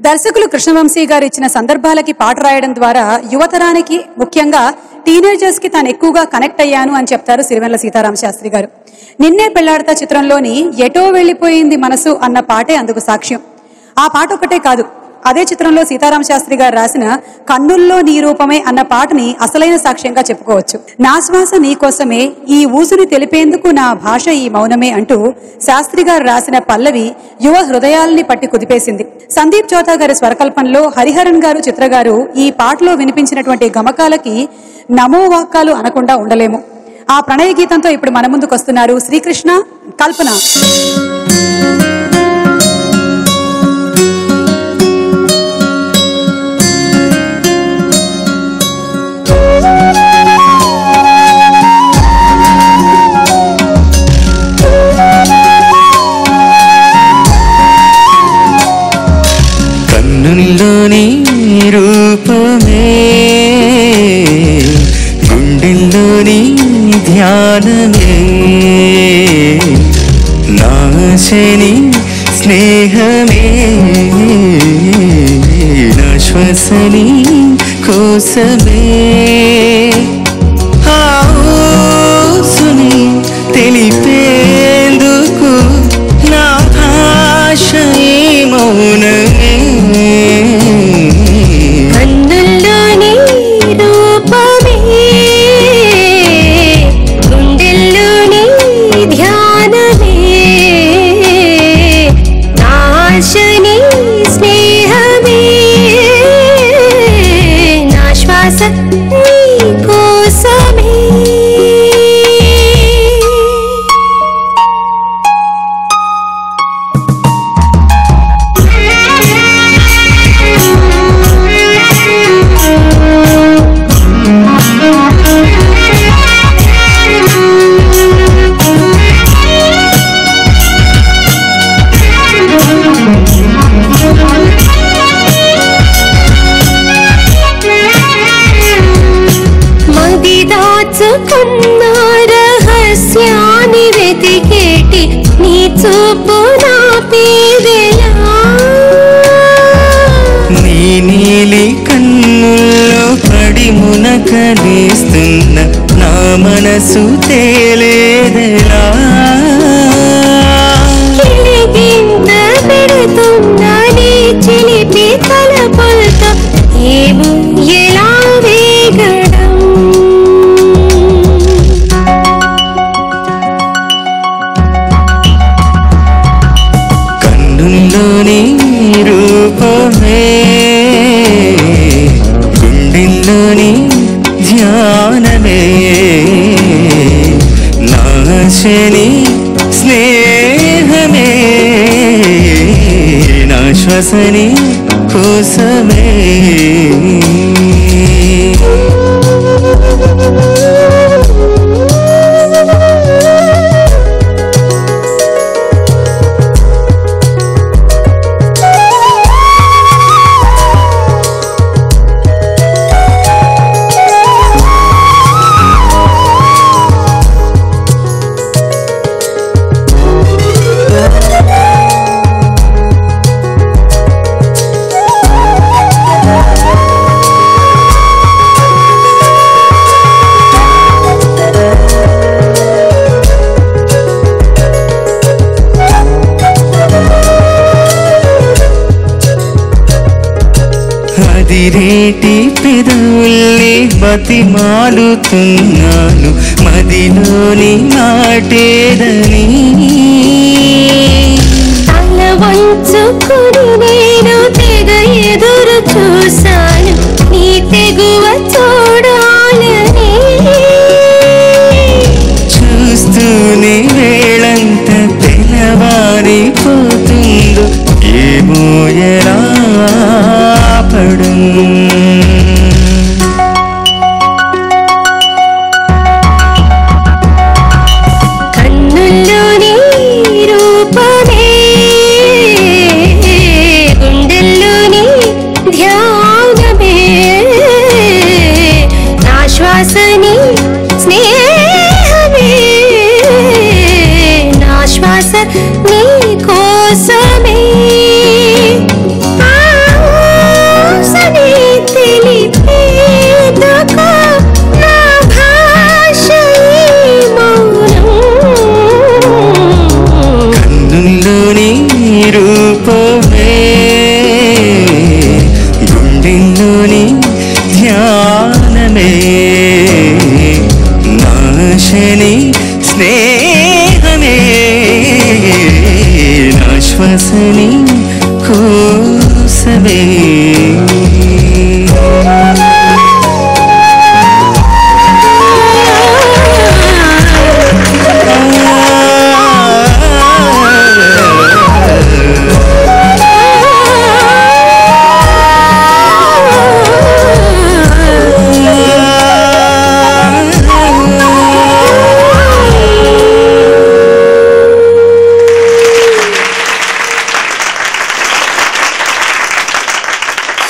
దర్శకులు కృష్ణవంశీ గారు ఇచ్చిన సందర్భాలకి పాట రాయడం ద్వారా యువతరానికి ముఖ్యంగా టీనేజర్స్ కి తాను ఎక్కువగా కనెక్ట్ అయ్యాను అని చెప్తారు సిరివెన్నెల సీతారామ శాస్త్రి గారు. నిన్నే పెళ్లాడతా చిత్రంలోని ఎటో వెళ్లిపోయింది మనసు అన్న పాటే అందుకు సాక్ష్యం. ఆ పాట ఒకటే కాదు, అదే చిత్రంలో సీతారామ శాస్త్రి గారు రాసిన కన్నుల్లో నీ రూపమే అన్న పాటని అసలైన సాక్ష్యంగా చెప్పుకోవచ్చు. నా శ్వాస నీ కోసమే, ఈ ఊసుని తెలిపేందుకు నా భాష ఈ మౌనమే అంటూ శాస్త్రి గారు రాసిన పల్లవి యువ హృదయాల్ని పట్టి కుదిపేసింది. సందీప్ చౌతా గారి స్వరకల్పనలో హరిహరన్ గారు, చిత్ర గారు ఈ పాటలో వినిపించినటువంటి గమకాలకి నమో వాక్కాలు అనకుండా ఉండలేము. ఆ ప్రణయ గీతంతో ఇప్పుడు మన ముందుకు వస్తున్నారు శ్రీకృష్ణ, కల్పన. కన్నుల్లోని రూపమే, గుండెల్లోని ధ్యానమే, నాశని స్నేహమే, నా శ్వాసని కోసమే, ఆ ఊసుని తెలిపేందుకు నా భాష ఈ మౌనమే. కన్నుల్లోని రూపమే, గుండెల్లోని ధ్యానమే, నాశని స్నేహమే, నా శ్వాస నీ కోసమే. దాచుకున్న రహస్యాన్ని వెతికేటి నీ చూపు నా పేదెలా, నీ నీలి కన్నుల్లో పడి మునకలేస్తున్న నా మనసు తేలేదెలా, కిలిగింత పెడుతున్న నీ చిలిపి తలపులతో ఏమో ఎలా వేగడం. కన్నుల్లోని రూపమే, గుండెల్లోని ధ్యానమే, నాశని స్నేహమే, నా శ్వాసని కోసమే. అదిరేటి పెదవుల్ని బతిమాలుతున్నాను, మదిలోని మాటేదని తల వంచుకుని